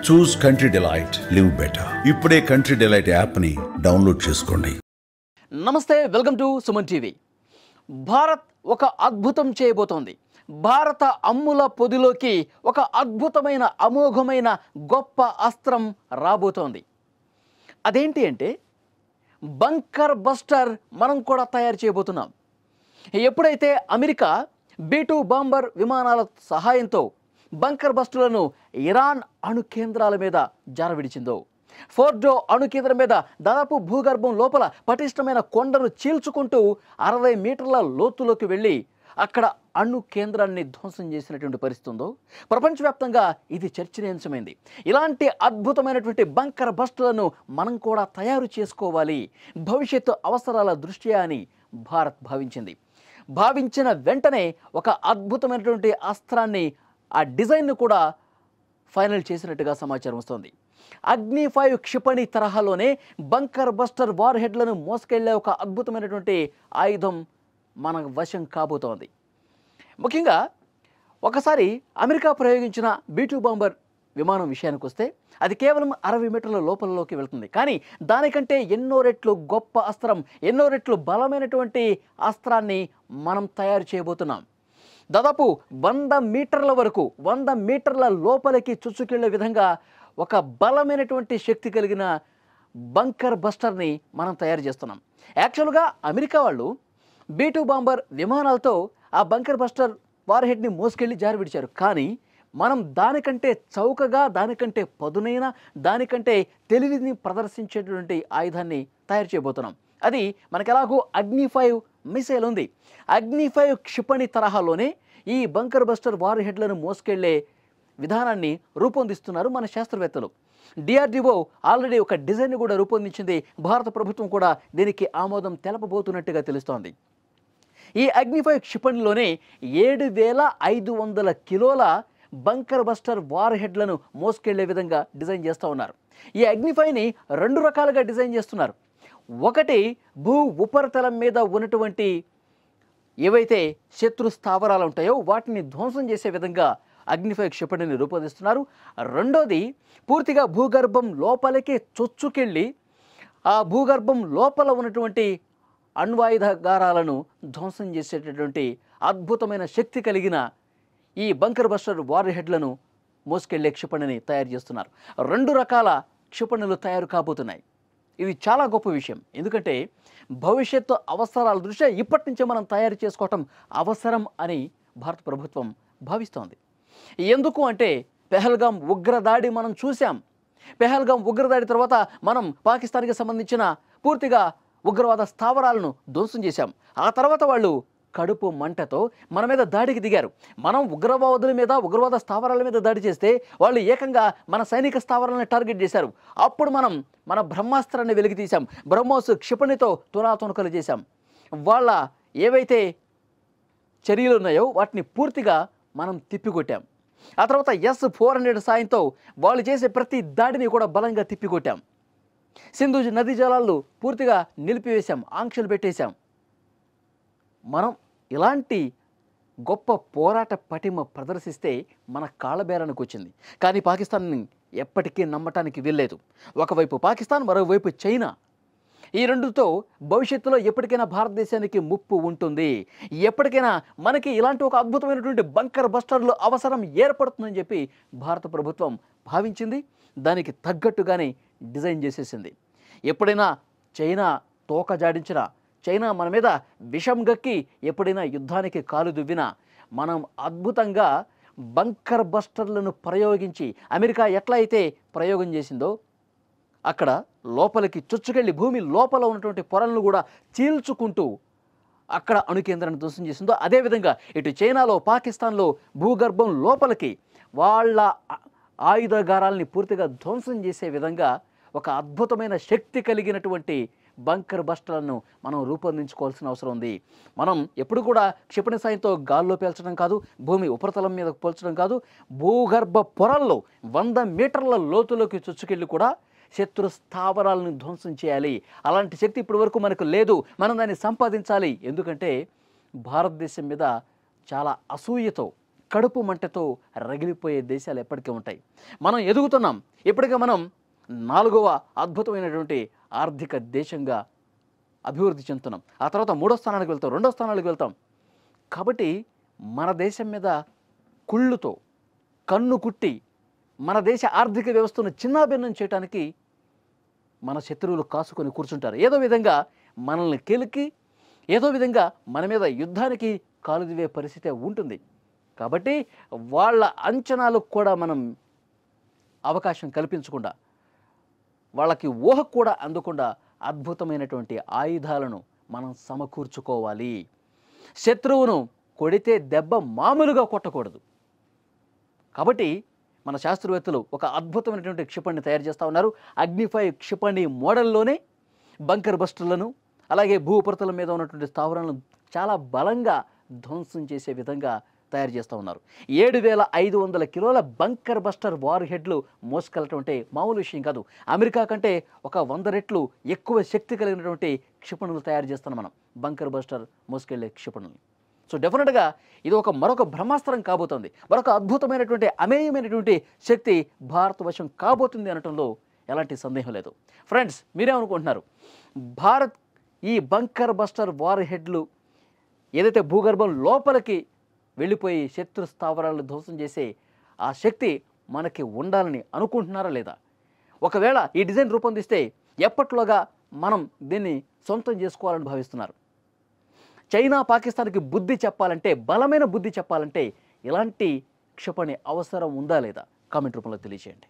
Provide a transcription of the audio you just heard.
చూస్ country delight, live better. ఇప్పుడే country delight యాప్ని download చేసుకోండి. నమస్తే, welcome to Suman TV. Bharat ఒక అద్భుతం చేయబోతోంది. భారత అమ్ముల పొదిలోకి ఒక అద్భుతమైన అమోఘమైన గొప్ప అస్త్రం రాబోతోంది. అదేంటి అంటే బంకర్ బస్టర్ మనం కూడా తయారు చేయబోతున్నాం. ఎప్పుడైతే అమెరికా B-2 బాంబర్ విమానాల సహాయంతో బంకర్ బస్టర్లను ఇరాన్ అణు కేంద్రాల మీద జారవిడిచిందో, ఫోర్డో అణు కేంద్రం మీద దాదాపు భూగర్భం లోపల పటిష్టమైన కొండను చీల్చుకుంటూ 60 మీటర్ల లోతులోకి వెళ్ళి అక్కడ అణు కేంద్రాన్ని ధ్వంసం చేసినటువంటి పరిస్థితి ఉందో, ప్రపంచవ్యాప్తంగా ఇది చర్చనీయాంశమైంది. ఇలాంటి అద్భుతమైనటువంటి బంకర్ బస్టర్లను మనం కూడా తయారు చేసుకోవాలి భవిష్యత్తు అవసరాల దృష్ట్యా అని భారత్ భావించిన వెంటనే ఒక అద్భుతమైనటువంటి అస్త్రాన్ని, ఆ డిజైన్ను కూడా ఫైనల్ చేసినట్టుగా సమాచారం వస్తుంది. అగ్ని-5 క్షిపణి తరహాలోనే బంకర్ బస్టర్ వార్ హెడ్లను మోసుకెళ్లే ఒక అద్భుతమైనటువంటి ఆయుధం మన వశం కాబోతోంది. ముఖ్యంగా ఒకసారి అమెరికా ప్రయోగించిన B-2 బాంబర్ విమానం విషయానికి వస్తే అది కేవలం 60 మీటర్ల లోపలలోకి వెళ్తుంది. కానీ దానికంటే ఎన్నో రెట్లు గొప్ప అస్త్రం, ఎన్నో రెట్లు బలమైనటువంటి అస్త్రాన్ని మనం తయారు చేయబోతున్నాం. దాదాపు 100 మీటర్ల వరకు, 100 మీటర్ల లోపలికి చుచ్చుకెళ్లే విధంగా ఒక బలమైనటువంటి శక్తి కలిగిన బంకర్ బస్టర్ని మనం తయారు చేస్తున్నాం. యాక్చువల్గా అమెరికా వాళ్ళు B-2 బాంబర్ విమానాలతో ఆ బంకర్ బస్టర్ వార్ హెడ్ని మోసుకెళ్ళి జారవిడిచారు. కానీ మనం దానికంటే చౌకగా, దానికంటే పదునైన, దానికంటే తెలివిని ప్రదర్శించేటువంటి ఆయుధాన్ని తయారు చేయబోతున్నాం. అది మనకు ఎలాగో అగ్ని-5 మిసైల్ ఉంది. అగ్ని-5 క్షిపణి తరహాలోనే ఈ బంకర్ బస్టర్ వార్ హెడ్లను మోసుకెళ్లే విధానాన్ని రూపొందిస్తున్నారు మన శాస్త్రవేత్తలు. DRDO ఆల్రెడీ ఒక డిజైన్ కూడా రూపొందించింది. భారత ప్రభుత్వం కూడా దీనికి ఆమోదం తెలపబోతున్నట్టుగా తెలుస్తోంది. ఈ అగ్ని-5 క్షిపణిలోనే 7,500 కిలోల బంకర్ బస్టర్ వార్ హెడ్లను మోసుకెళ్లే విధంగా డిజైన్ చేస్తూ ఉన్నారు. ఈ అగ్ని-5ని 2 రకాలుగా డిజైన్ చేస్తున్నారు. ఒకటి, భూ ఉపరితలం మీద ఉన్నటువంటి ఏవైతే శత్రు స్థావరాలు ఉంటాయో వాటిని ధ్వంసం చేసే విధంగా అగ్ని-5 క్షిపణిని రూపొందిస్తున్నారు. రెండోది, పూర్తిగా భూగర్భం లోపలికి చొచ్చుకెళ్ళి ఆ భూగర్భం లోపల ఉన్నటువంటి అణ్వాయుధాగారాలను ధ్వంసం చేసేటటువంటి అద్భుతమైన శక్తి కలిగిన ఈ బంకర్ బస్టర్ వార్ హెడ్లను మోసుకెళ్లే క్షిపణిని తయారు చేస్తున్నారు. 2 రకాల క్షిపణులు తయారు కాబోతున్నాయి. ఇది చాలా గొప్ప విషయం. ఎందుకంటే భవిష్యత్తు అవసరాల దృష్ట్యా ఇప్పటి నుంచే మనం తయారు చేసుకోవటం అవసరం అని భారత ప్రభుత్వం భావిస్తోంది. ఎందుకు అంటే పెహల్గాం ఉగ్రదాడి మనం చూసాం. పెహల్గాం ఉగ్రదాడి తర్వాత మనం పాకిస్తాన్కి సంబంధించిన పూర్తిగా ఉగ్రవాద స్థావరాలను ధ్వంసం చేశాం. ఆ తర్వాత వాళ్ళు కడుపు మంటతో మన మీద దాడికి దిగారు. మనం ఉగ్రవాదుల మీద, ఉగ్రవాద స్థావరాల మీద దాడి చేస్తే వాళ్ళు ఏకంగా మన సైనిక స్థావరాలను టార్గెట్ చేశారు. అప్పుడు మనం మన బ్రహ్మాస్త్రాన్ని వెలికి తీసాం. బ్రహ్మోస్ క్షిపణితో తునాతునకలు చేశాం. వాళ్ళ ఏవైతే చర్యలు ఉన్నాయో వాటిని పూర్తిగా మనం తిప్పికొట్టాం. ఆ తర్వాత S-400 సాయంతో వాళ్ళు చేసే ప్రతి దాడిని కూడా బలంగా తిప్పికొట్టాం. సింధు నదీ జలాలు పూర్తిగా నిలిపివేశాం, ఆంక్షలు పెట్టేశాం. మనం ఇలాంటి గొప్ప పోరాట పటిమ ప్రదర్శిస్తే మన కాళ్ళబేరానికి వచ్చింది. కానీ పాకిస్తాన్ని ఎప్పటికీ నమ్మటానికి వీల్లేదు. ఒకవైపు పాకిస్తాన్, మరోవైపు చైనా. ఈ రెండుతో భవిష్యత్తులో ఎప్పటికైనా భారతదేశానికి ముప్పు ఉంటుంది. ఎప్పటికైనా మనకి ఇలాంటి ఒక అద్భుతమైనటువంటి బంకర్ బస్టర్లు అవసరం ఏర్పడుతుందని చెప్పి భారత ప్రభుత్వం భావించింది. దానికి తగ్గట్టుగానే డిజైన్ చేసేసింది. ఎప్పుడైనా చైనా తోక జాడించినా, చైనా మన మీద విషం గక్కి ఎప్పుడైనా యుద్ధానికి కాలు దువ్వినా మనం అద్భుతంగా బంకర్ బస్టర్లను ప్రయోగించి, అమెరికా ఎట్లా అయితే ప్రయోగం చేసిందో అక్కడ లోపలికి చొచ్చుకెళ్ళి భూమి లోపల ఉన్నటువంటి పొరలను కూడా చీల్చుకుంటూ అక్కడ అణు కేంద్రాన్ని ధ్వంసం చేసిందో, అదేవిధంగా ఇటు చైనాలో, పాకిస్తాన్లో భూగర్భం లోపలికి వాళ్ళ ఆయుధాగారాలని పూర్తిగా ధ్వంసం చేసే విధంగా ఒక అద్భుతమైన శక్తి కలిగినటువంటి బంకర్ బస్టర్లను మనం రూపొందించుకోవాల్సిన అవసరం ఉంది. మనం ఎప్పుడు కూడా క్షిపణి సాయంతో గాల్లో పేల్చడం కాదు, భూమి ఉపరితలం మీద పోల్చడం కాదు, భూగర్భ పొరల్లో 100 మీటర్ల లోతులోకి చొచ్చుకెళ్ళి కూడా శత్రు స్థావరాలను ధ్వంసం చేయాలి. అలాంటి శక్తి ఇప్పటి వరకు మనకు లేదు. మనం దాన్ని సంపాదించాలి. ఎందుకంటే భారతదేశం మీద చాలా అసూయతో, కడుపు మంటతో రగిలిపోయే దేశాలు ఎప్పటికీ ఉంటాయి. మనం ఎదుగుతున్నాం. ఇప్పటికే మనం 4వ అద్భుతమైనటువంటి ఆర్థిక దేశంగా అభివృద్ధి చెందుతున్నాం. ఆ తర్వాత 3వ స్థానానికి వెళ్తాం, 2వ స్థానానికి వెళ్తాం. కాబట్టి మన దేశం మీద కుళ్ళుతో కన్ను కుట్టి మన దేశ ఆర్థిక వ్యవస్థను చిన్నాభిన్నం చేయడానికి మన శత్రువులు కాసుకొని కూర్చుంటారు. ఏదో విధంగా మనల్ని కెలికి ఏదో విధంగా మన మీద యుద్ధానికి కాలుదివే పరిస్థితి ఉంటుంది. కాబట్టి వాళ్ళ అంచనాలకు కూడా మనం అవకాశం కల్పించకుండా, వాళ్ళకి ఊహకు కూడా అందకుండా అద్భుతమైనటువంటి ఆయుధాలను మనం సమకూర్చుకోవాలి. శత్రువును కొడితే దెబ్బ మామూలుగా కొట్టకూడదు. కాబట్టి మన శాస్త్రవేత్తలు ఒక అద్భుతమైనటువంటి క్షిపణిని తయారు చేస్తూ ఉన్నారు. అగ్నిఫై క్షిపణి మోడల్లోనే బంకర్ బస్టర్లను, అలాగే భూ ఉపరితలం మీద ఉన్నటువంటి స్థావరాలను చాలా బలంగా ధ్వంసం చేసే విధంగా తయారు చేస్తూ ఉన్నారు. 7,500 కిలోల బంకర్ బస్టర్ వార్ హెడ్లు మోసుకెళ్ళటం అంటే మామూలు విషయం కాదు. అమెరికా కంటే ఒక 100 రెట్లు ఎక్కువ శక్తి కలిగినటువంటి క్షిపణులు తయారు చేస్తున్నాం మనం, బంకర్ బస్టర్ మోసుకెళ్లే క్షిపణులు. సో డెఫినెట్గా ఇది మరొక బ్రహ్మాస్త్రం కాబోతుంది. మరొక అద్భుతమైనటువంటి అమేయమైనటువంటి శక్తి భారతవశం కాబోతుంది అనటంలో ఎలాంటి సందేహం లేదు. ఫ్రెండ్స్, మీరేమనుకుంటున్నారు? భారత్ ఈ బంకర్ బస్టర్ వార్ హెడ్లు ఏదైతే భూగర్భం లోపలికి వెళ్ళిపోయి శత్రు స్థావరాలను ధ్వంసం చేసే ఆ శక్తి మనకి ఉండాలని అనుకుంటున్నారా లేదా? ఒకవేళ ఈ డిజైన్ రూపొందిస్తే ఎప్పట్లోగా మనం దీన్ని సొంతం చేసుకోవాలని భావిస్తున్నారు? చైనా పాకిస్తాన్కి బుద్ధి చెప్పాలంటే, బలమైన బుద్ధి చెప్పాలంటే ఇలాంటి క్షిపణి అవసరం ఉందా లేదా? కామెంట్ రూపంలో తెలియజేయండి.